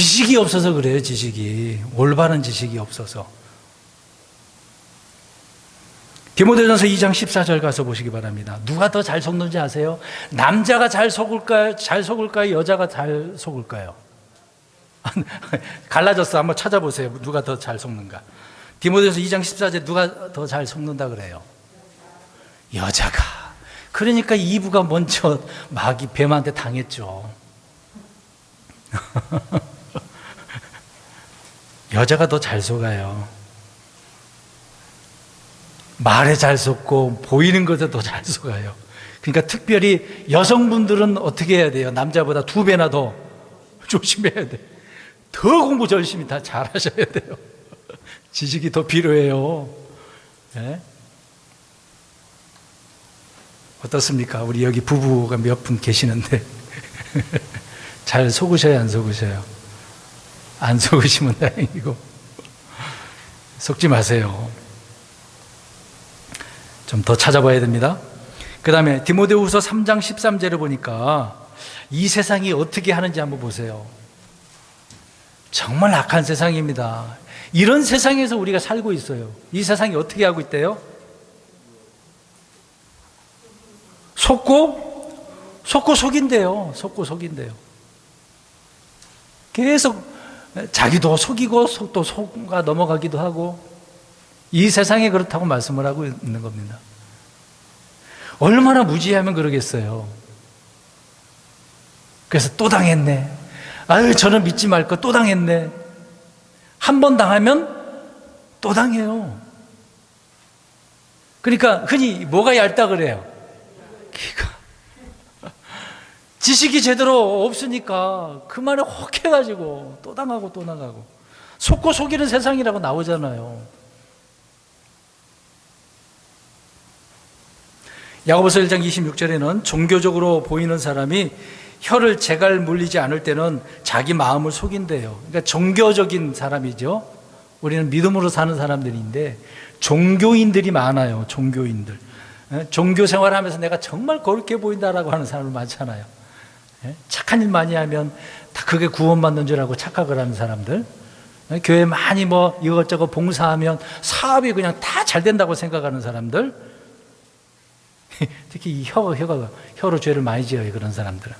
Speaker 1: 지식이 없어서 그래요. 지식이. 올바른 지식이 없어서. 디모데전서 2장 14절 가서 보시기 바랍니다. 누가 더 잘 속는지 아세요? 남자가 잘 속을까요? 여자가 잘 속을까요? 갈라졌어. 한번 찾아보세요. 누가 더 잘 속는가. 디모데전서 2장 14절 누가 더 잘 속는다 그래요? 여자가. 그러니까 이브가 먼저 마귀 뱀한테 당했죠. 여자가 더 잘 속아요. 말에 잘 속고 보이는 것에 더 잘 속아요. 그러니까 특별히 여성분들은 어떻게 해야 돼요? 남자보다 2배나 더 조심해야 돼. 더 공부 열심히 다 잘하셔야 돼요. 지식이 더 필요해요. 네? 어떻습니까? 우리 여기 부부가 몇 분 계시는데 잘 속으셔요? 안 속으셔요? 안 속으시면 다행이고 속지 마세요. 좀 더 찾아봐야 됩니다. 그 다음에 디모데후서 3장 13절을 보니까 이 세상이 어떻게 하는지 한번 보세요. 정말 악한 세상입니다. 이런 세상에서 우리가 살고 있어요. 이 세상이 어떻게 하고 있대요? 속고 속인대요. 속고 속인대요. 계속 자기도 속이고 또 속아 넘어가기도 하고 이 세상에 그렇다고 말씀을 하고 있는 겁니다. 얼마나 무지하면 그러겠어요. 그래서 또 당했네. 아유, 저는 믿지 말 거 또 당했네. 한 번 당하면 또 당해요. 그러니까 흔히 뭐가 얇다 그래요? 기가. 지식이 제대로 없으니까 그 말에 혹 해가지고 또 당하고 또 나가고 속고 속이는 세상이라고 나오잖아요. 야고보서 1장 26절에는 종교적으로 보이는 사람이 혀를 제갈 물리지 않을 때는 자기 마음을 속인대요. 그러니까 종교적인 사람이죠. 우리는 믿음으로 사는 사람들인데 종교인들이 많아요. 종교인들. 종교 생활하면서 내가 정말 거룩해 보인다라고 하는 사람들 많잖아요. 착한 일 많이 하면 다 그게 구원받는 줄 알고 착각을 하는 사람들. 교회 많이 뭐 이것저것 봉사하면 사업이 그냥 다 잘 된다고 생각하는 사람들. 특히 이 혀로 죄를 많이 지어요. 그런 사람들은.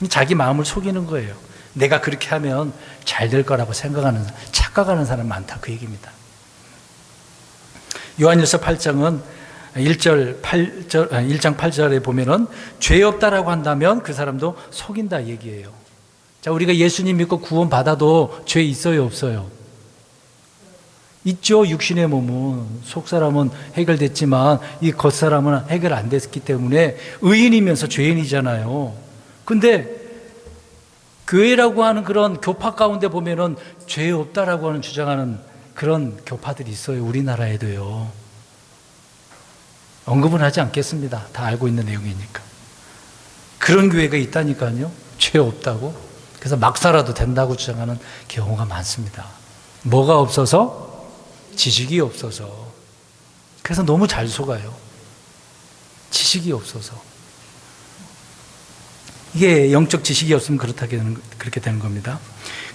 Speaker 1: 자기 마음을 속이는 거예요. 내가 그렇게 하면 잘 될 거라고 생각하는, 착각하는 사람 많다. 그 얘기입니다. 요한일서 8장은 1장 8절에 보면은 죄 없다라고 한다면 그 사람도 속인다 얘기예요. 자, 우리가 예수님 믿고 구원 받아도 죄 있어요, 없어요? 있죠. 육신의 몸은, 속사람은 해결됐지만 이 겉사람은 해결 안 됐기 때문에 의인이면서 죄인이잖아요. 근데 교회라고 하는 그런 교파 가운데 보면은 죄 없다라고 하는 주장하는 그런 교파들이 있어요. 우리나라에도요. 언급은 하지 않겠습니다. 다 알고 있는 내용이니까. 그런 교회가 있다니까요. 죄 없다고. 그래서 막 살아도 된다고 주장하는 경우가 많습니다. 뭐가 없어서? 지식이 없어서. 그래서 너무 잘 속아요. 지식이 없어서. 이게 영적 지식이 없으면 그렇게 되는 겁니다.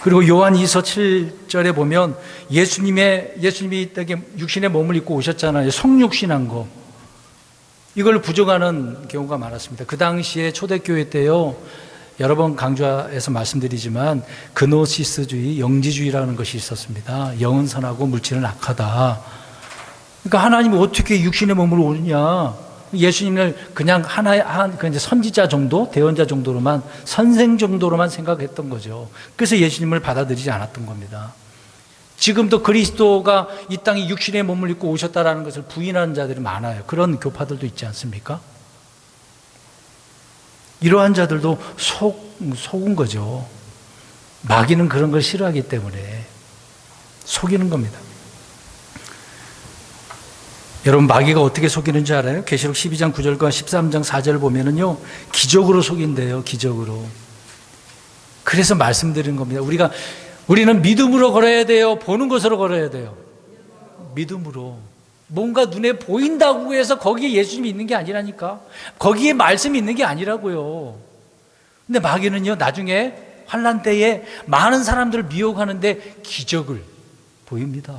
Speaker 1: 그리고 요한 2서 7절에 보면 예수님이 육신의 몸을 입고 오셨잖아요. 성육신한 거. 이걸 부정하는 경우가 많았습니다. 그 당시에 초대교회 때요, 여러 번 강조해서 말씀드리지만 그노시스주의, 영지주의라는 것이 있었습니다. 영은 선하고 물질은 악하다. 그러니까 하나님이 어떻게 육신의 몸으로 오느냐? 예수님을 그냥 그냥 선지자 정도, 대언자 정도로만, 선생 정도로만 생각했던 거죠. 그래서 예수님을 받아들이지 않았던 겁니다. 지금도 그리스도가 이 땅에 육신의 몸을 입고 오셨다라는 것을 부인하는 자들이 많아요. 그런 교파들도 있지 않습니까? 이러한 자들도 속은 거죠. 마귀는 그런 걸 싫어하기 때문에 속이는 겁니다. 여러분, 마귀가 어떻게 속이는지 알아요? 계시록 12장 9절과 13장 4절을 보면은요, 기적으로 속인대요. 기적으로. 그래서 말씀드리는 겁니다. 우리는 믿음으로 걸어야 돼요? 보는 것으로 걸어야 돼요? 믿음으로. 뭔가 눈에 보인다고 해서 거기에 예수님이 있는 게 아니라니까. 거기에 말씀이 있는 게 아니라고요. 근데 마귀는요, 나중에 환난 때에 많은 사람들을 미혹하는데 기적을 보입니다.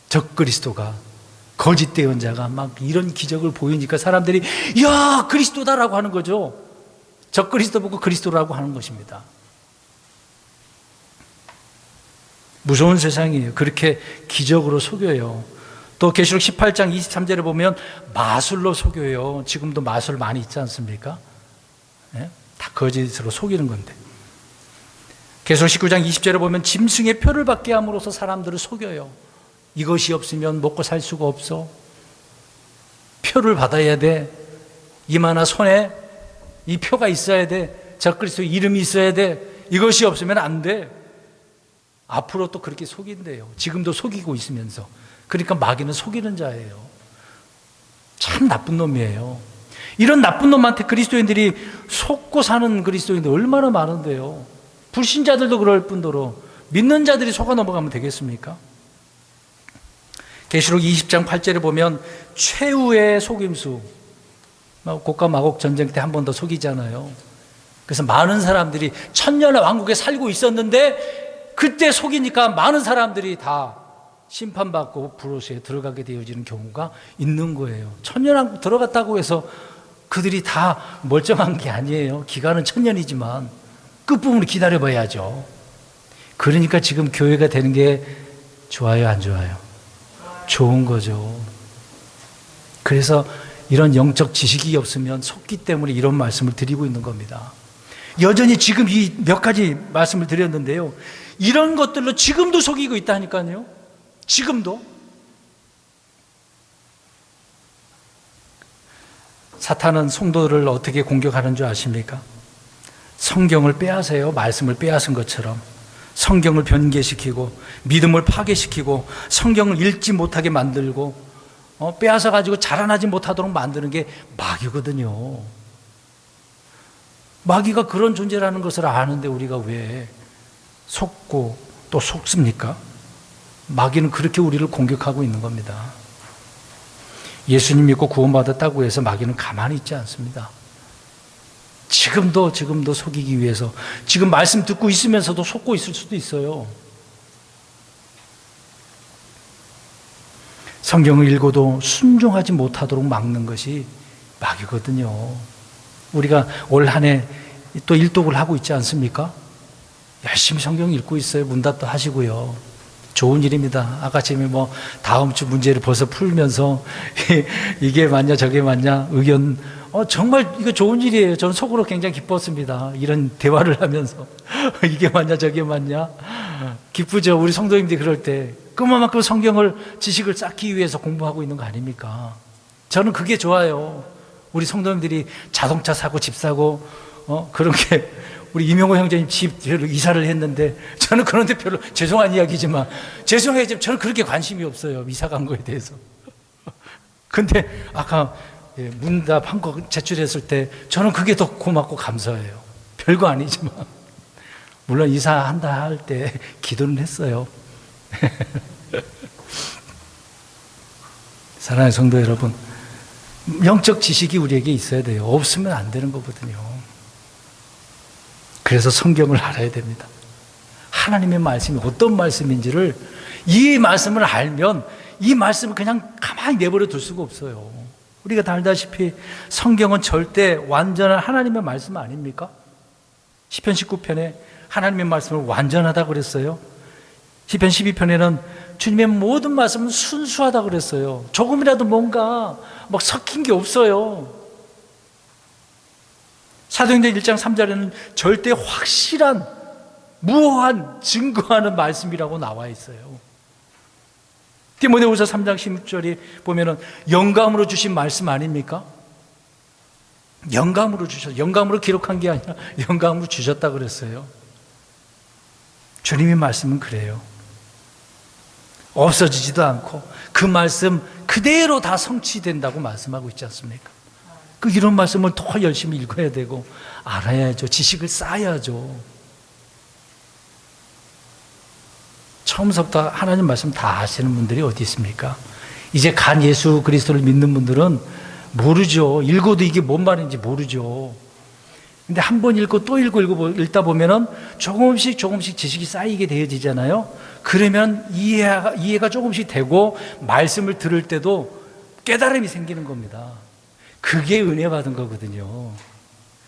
Speaker 1: 적그리스도가, 거짓 대언자가 막 이런 기적을 보이니까 사람들이 야, 그리스도다라고 하는 거죠. 적그리스도 보고 그리스도라고 하는 것입니다. 무서운 세상이에요. 그렇게 기적으로 속여요. 또 계시록 18장 23절에 보면 마술로 속여요. 지금도 마술 많이 있지 않습니까? 예? 다 거짓으로 속이는 건데. 계시록 19장 20절에 보면 짐승의 표를 받게 함으로써 사람들을 속여요. 이것이 없으면 먹고 살 수가 없어. 표를 받아야 돼. 이마나 손에 이 표가 있어야 돼. 적그리스도 이름이 있어야 돼. 이것이 없으면 안 돼. 앞으로 또 그렇게 속인대요. 지금도 속이고 있으면서. 그러니까 마귀는 속이는 자예요. 참 나쁜 놈이에요. 이런 나쁜 놈한테 그리스도인들이 속고 사는 그리스도인들 얼마나 많은데요. 불신자들도 그럴 뿐더러 믿는 자들이 속아 넘어가면 되겠습니까? 계시록 20장 8절에 보면 최후의 속임수, 고가 마곡 전쟁 때 한 번 더 속이잖아요. 그래서 많은 사람들이 천년의 왕국에 살고 있었는데 그때 속이니까 많은 사람들이 다 심판받고 불옷에 들어가게 되어지는 경우가 있는 거예요. 천년왕국 들어갔다고 해서 그들이 다 멀쩡한 게 아니에요. 기간은 천년이지만 끝부분을 기다려봐야죠. 그러니까 지금 교회가 되는 게 좋아요, 안 좋아요? 좋은 거죠. 그래서 이런 영적 지식이 없으면 속기 때문에 이런 말씀을 드리고 있는 겁니다. 여전히 지금 이 몇 가지 말씀을 드렸는데요. 이런 것들로 지금도 속이고 있다니까요. 지금도. 사탄은 성도를 어떻게 공격하는 줄 아십니까? 성경을 빼앗아요. 말씀을 빼앗은 것처럼. 성경을 변개시키고 믿음을 파괴시키고 성경을 읽지 못하게 만들고 빼앗아가지고 자라나지 못하도록 만드는 게 마귀거든요. 마귀가 그런 존재라는 것을 아는데 우리가 왜 속고 또 속습니까? 마귀는 그렇게 우리를 공격하고 있는 겁니다. 예수님 믿고 구원받았다고 해서 마귀는 가만히 있지 않습니다. 지금도 속이기 위해서 지금 말씀 듣고 있으면서도 속고 있을 수도 있어요. 성경을 읽어도 순종하지 못하도록 막는 것이 마귀거든요. 우리가 올 한 해 또 일독을 하고 있지 않습니까? 열심히 성경 읽고 있어요. 문답도 하시고요. 좋은 일입니다. 아까 지금 다음 주 문제를 벌써 풀면서 이게 맞냐 저게 맞냐 의견 정말 이거 좋은 일이에요. 저는 속으로 굉장히 기뻤습니다. 이런 대화를 하면서 이게 맞냐 저게 맞냐 기쁘죠. 우리 성도님들이 그럴 때 그만큼 성경을 지식을 쌓기 위해서 공부하고 있는 거 아닙니까? 저는 그게 좋아요. 우리 성도님들이 자동차 사고 집 사고 그런 게 우리 이명호 형제님 집 이사를 했는데 저는 그런데 별로 죄송한 이야기지만 죄송해요. 저는 그렇게 관심이 없어요. 이사 간 거에 대해서. 근데 아까 문답 한 거 제출했을 때 저는 그게 더 고맙고 감사해요. 별거 아니지만 물론 이사한다 할 때 기도는 했어요. 사랑하는 성도 여러분, 영적 지식이 우리에게 있어야 돼요. 없으면 안 되는 거거든요. 그래서 성경을 알아야 됩니다. 하나님의 말씀이 어떤 말씀인지를 이 말씀을 알면 이 말씀을 그냥 가만히 내버려 둘 수가 없어요. 우리가 다 알다시피 성경은 절대 완전한 하나님의 말씀 아닙니까? 시편 19편에 하나님의 말씀을 완전하다고 그랬어요. 시편 12편에는 주님의 모든 말씀은 순수하다고 그랬어요. 조금이라도 뭔가 막 섞인 게 없어요. 사도행전 1장 3절에는 절대 확실한 무한 증거하는 말씀이라고 나와 있어요. 디모데후서 3장 16절에 보면은 영감으로 주신 말씀 아닙니까? 영감으로 기록한 게 아니라 영감으로 주셨다 그랬어요. 주님의 말씀은 그래요. 없어지지도 않고 그 말씀 그대로 다 성취된다고 말씀하고 있지 않습니까? 이런 말씀을 더 열심히 읽어야 되고 알아야죠. 지식을 쌓아야죠. 처음부터 하나님 말씀 다 아시는 분들이 어디 있습니까? 이제 간 예수 그리스도를 믿는 분들은 모르죠. 읽어도 이게 뭔 말인지 모르죠. 근데 한 번 읽고 또 읽다 보면은 조금씩 지식이 쌓이게 되어지잖아요. 그러면 이해가 조금씩 되고 말씀을 들을 때도 깨달음이 생기는 겁니다. 그게 은혜 받은 거거든요.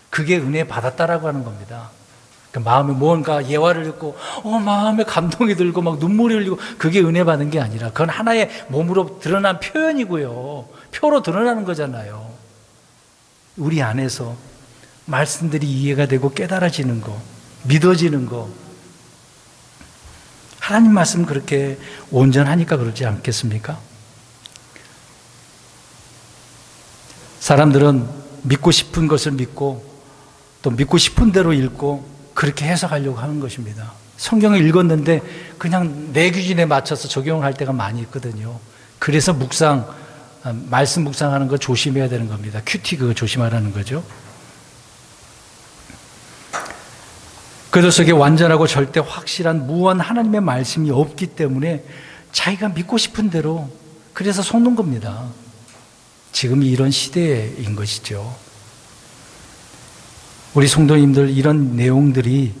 Speaker 1: 그게 은혜 받았다라고 하는 겁니다. 그러니까 마음에 뭔가 예화를 듣고 마음에 감동이 들고 막 눈물이 흘리고 그게 은혜 받은 게 아니라 그건 하나의 몸으로 드러난 표현이고요. 표로 드러나는 거잖아요. 우리 안에서 말씀들이 이해가 되고 깨달아지는 거, 믿어지는 거. 하나님 말씀 그렇게 온전하니까 그러지 않겠습니까? 사람들은 믿고 싶은 것을 믿고 또 믿고 싶은 대로 읽고 그렇게 해석하려고 하는 것입니다. 성경을 읽었는데 그냥 내 기준에 맞춰서 적용할 때가 많이 있거든요. 그래서 말씀 묵상하는 거 조심해야 되는 겁니다. 큐티 그거 조심하라는 거죠. 그들 속에 완전하고 절대 확실한 무한 하나님의 말씀이 없기 때문에 자기가 믿고 싶은 대로 그래서 속는 겁니다. 지금이 이런 시대인 것이죠. 우리 성도님들 이런 내용들이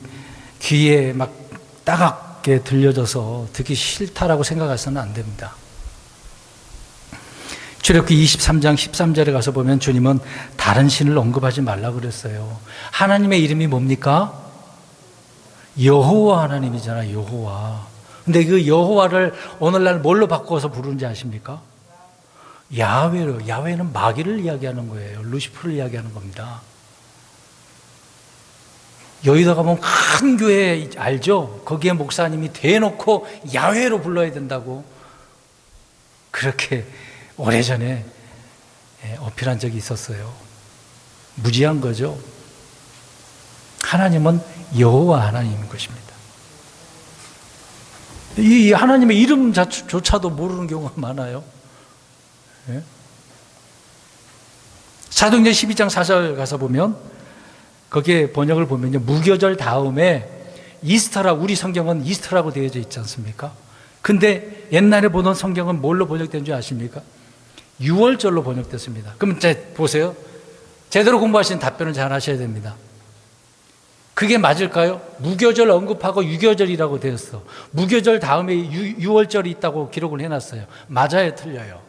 Speaker 1: 귀에 막 따갑게 들려져서 듣기 싫다라고 생각해서는 안 됩니다. 출애굽기 23장 13절에 가서 보면 주님은 다른 신을 언급하지 말라고 그랬어요. 하나님의 이름이 뭡니까? 여호와 하나님이잖아요. 여호와. 근데 그 여호와를 오늘날 뭘로 바꿔서 부르는지 아십니까? 야훼로. 야훼는 마귀를 이야기하는 거예요. 루시퍼를 이야기하는 겁니다. 여의도 가면 큰 교회 알죠? 거기에 목사님이 대놓고 야훼로 불러야 된다고 그렇게 오래전에 어필한 적이 있었어요. 무지한 거죠. 하나님은 여호와 하나님인 것입니다. 이 하나님의 이름조차도 모르는 경우가 많아요. 예? 사도행전 12장 4절 가서 보면 거기에 번역을 보면요, 무교절 다음에 이스터라고, 우리 성경은 이스터라고 되어져 있지 않습니까? 근데 옛날에 보던 성경은 뭘로 번역된 줄 아십니까? 6월절로 번역됐습니다. 그럼 이제 보세요. 제대로 공부하시는 답변을 잘 하셔야 됩니다. 그게 맞을까요? 무교절 언급하고 유교절이라고 되었어. 무교절 다음에 6월절이 있다고 기록을 해놨어요. 맞아요, 틀려요?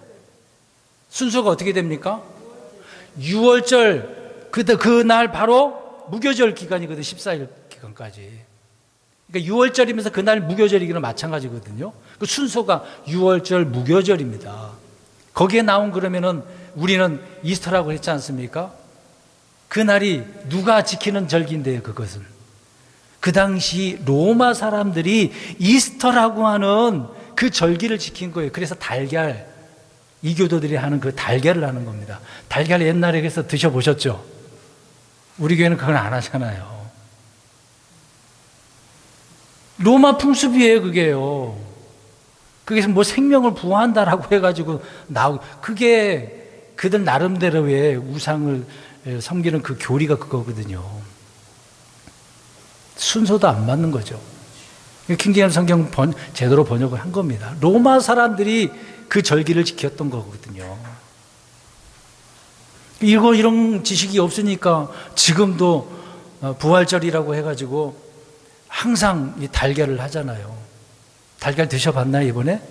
Speaker 1: 순서가 어떻게 됩니까? 6월절 그날 바로 무교절 기간이거든요. 14일 기간까지. 그러니까 6월절이면서 그날 무교절이기는 마찬가지거든요. 그 순서가 6월절 무교절입니다. 거기에 나온 그러면은 우리는 이스터라고 했지 않습니까? 그날이 누가 지키는 절기인데요, 그것은. 그 당시 로마 사람들이 이스터라고 하는 그 절기를 지킨 거예요. 그래서 달걀, 이교도들이 하는 그 달걀을 하는 겁니다. 달걀 옛날에 그래서 드셔보셨죠? 우리 교회는 그건 안 하잖아요. 로마 풍습이에요, 그게요. 그게 뭐 생명을 부화한다라고 해가지고 그게 그들 나름대로의 우상을 섬기는 그 교리가 그거거든요. 순서도 안 맞는 거죠. 킹제임스 성경 제대로 번역을 한 겁니다. 로마 사람들이 그 절기를 지켰던 거거든요. 이런 지식이 없으니까 지금도 부활절이라고 해가지고 항상 이 달걀을 하잖아요. 달걀 드셔봤나요, 이번에?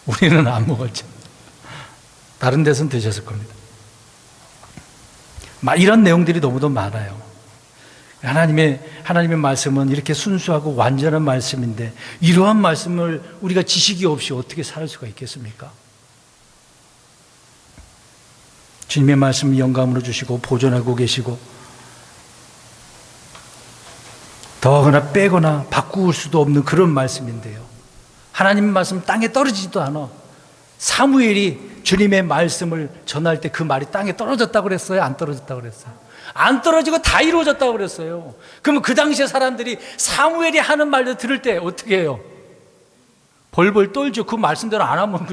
Speaker 1: 우리는 안 먹었죠. 다른 데서는 드셨을 겁니다. 이런 내용들이 너무도 많아요. 하나님의 말씀은 이렇게 순수하고 완전한 말씀인데 이러한 말씀을 우리가 지식이 없이 어떻게 살 수가 있겠습니까? 주님의 말씀을 영감으로 주시고 보존하고 계시고 더하거나 빼거나 바꿀 수도 없는 그런 말씀인데요. 하나님의 말씀 땅에 떨어지지도 않아. 사무엘이 주님의 말씀을 전할 때 그 말이 땅에 떨어졌다고 그랬어요? 안 떨어졌다고 그랬어요? 안 떨어지고 다 이루어졌다고 그랬어요. 그러면 그 당시에 사람들이 사무엘이 하는 말을 들을 때 어떻게 해요? 벌벌 떨죠. 그 말씀대로 안 하면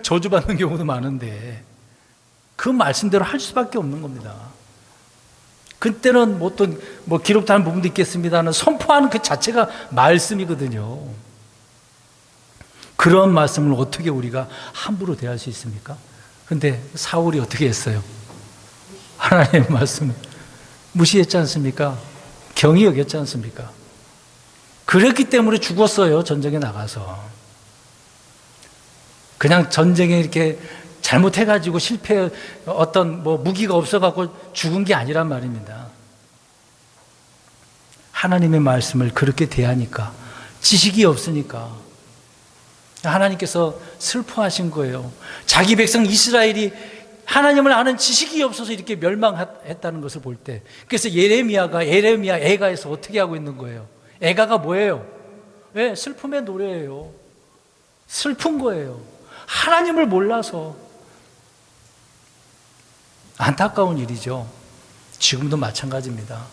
Speaker 1: 저주받는 경우도 많은데 그 말씀대로 할 수밖에 없는 겁니다. 그때는 뭐 기록하는 부분도 있겠습니다만 선포하는 그 자체가 말씀이거든요. 그런 말씀을 어떻게 우리가 함부로 대할 수 있습니까? 근데 사울이 어떻게 했어요? 하나님의 말씀을 무시했지 않습니까? 경히 여겼지 않습니까? 그랬기 때문에 죽었어요. 전쟁에 나가서. 그냥 전쟁에 이렇게 잘못해가지고 실패, 어떤 무기가 없어갖고 죽은 게 아니란 말입니다. 하나님의 말씀을 그렇게 대하니까, 지식이 없으니까 하나님께서 슬퍼하신 거예요. 자기 백성 이스라엘이 하나님을 아는 지식이 없어서 이렇게 멸망했다는 것을 볼 때, 그래서 예레미야 애가에서 어떻게 하고 있는 거예요? 애가가 뭐예요? 왜? 슬픔의 노래예요. 슬픈 거예요. 하나님을 몰라서. 안타까운 일이죠. 지금도 마찬가지입니다.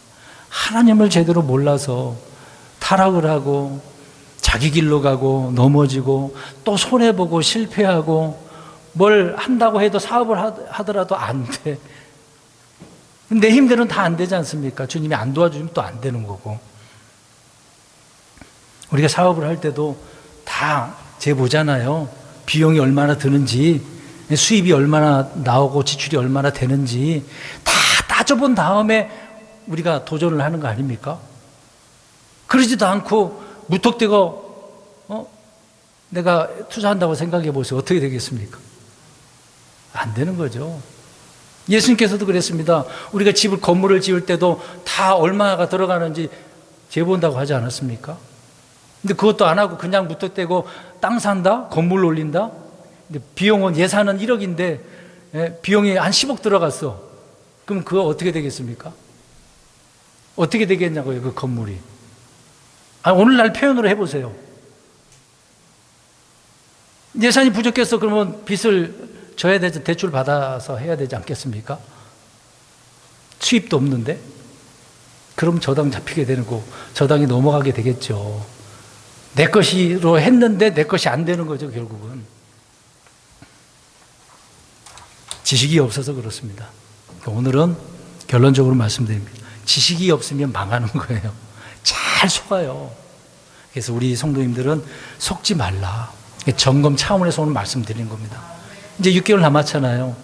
Speaker 1: 하나님을 제대로 몰라서 타락을 하고 자기 길로 가고 넘어지고 또 손해보고 실패하고 뭘 한다고 해도 사업을 하더라도 안 돼. 내 힘대로는 다 안 되지 않습니까? 주님이 안 도와주면 또 안 되는 거고. 우리가 사업을 할 때도 다 재보잖아요. 비용이 얼마나 드는지, 수입이 얼마나 나오고 지출이 얼마나 되는지 다 따져본 다음에 우리가 도전을 하는 거 아닙니까? 그러지도 않고 무턱대고 내가 투자한다고 생각해 보세요. 어떻게 되겠습니까? 안 되는 거죠. 예수님께서도 그랬습니다. 우리가 건물을 지을 때도 다 얼마가 들어가는지 재본다고 하지 않았습니까? 근데 그것도 안 하고 그냥 무턱대고 땅 산다? 건물 올린다? 근데 비용은 예산은 1억인데 비용이 한 10억 들어갔어. 그럼 그거 어떻게 되겠습니까? 어떻게 되겠냐고요, 그 건물이. 오늘날 표현으로 해보세요. 예산이 부족해서 그러면 빚을 져야 되지, 대출 받아서 해야 되지 않겠습니까? 수입도 없는데? 그럼 저당 잡히게 되는 거, 저당이 넘어가게 되겠죠. 내 것이로 했는데 내 것이 안 되는 거죠, 결국은. 지식이 없어서 그렇습니다. 오늘은 결론적으로 말씀드립니다. 지식이 없으면 망하는 거예요. 잘 속아요. 그래서 우리 성도님들은 속지 말라. 점검 차원에서 오늘 말씀드리는 겁니다. 이제 6개월 남았잖아요.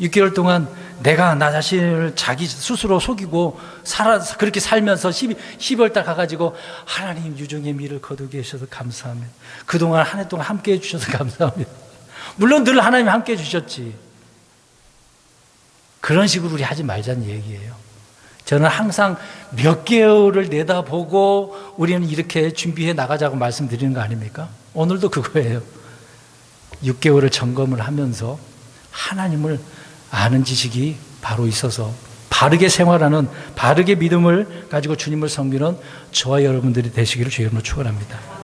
Speaker 1: 6개월 동안 내가 나 자신을 자기 스스로 속이고 그렇게 살면서 12월 달 가가지고 하나님 유종의 미를 거두게 해주셔서 감사합니다. 그동안 한 해 동안 함께 해주셔서 감사합니다. 물론 늘 하나님 함께 해주셨지. 그런 식으로 우리 하지 말자는 얘기예요. 저는 항상 몇 개월을 내다보고 우리는 이렇게 준비해 나가자고 말씀드리는 거 아닙니까? 오늘도 그거예요. 6개월을 점검을 하면서 하나님을 아는 지식이 바로 있어서 바르게 생활하는, 바르게 믿음을 가지고 주님을 섬기는 저와 여러분들이 되시기를 주의 이름으로 축원합니다.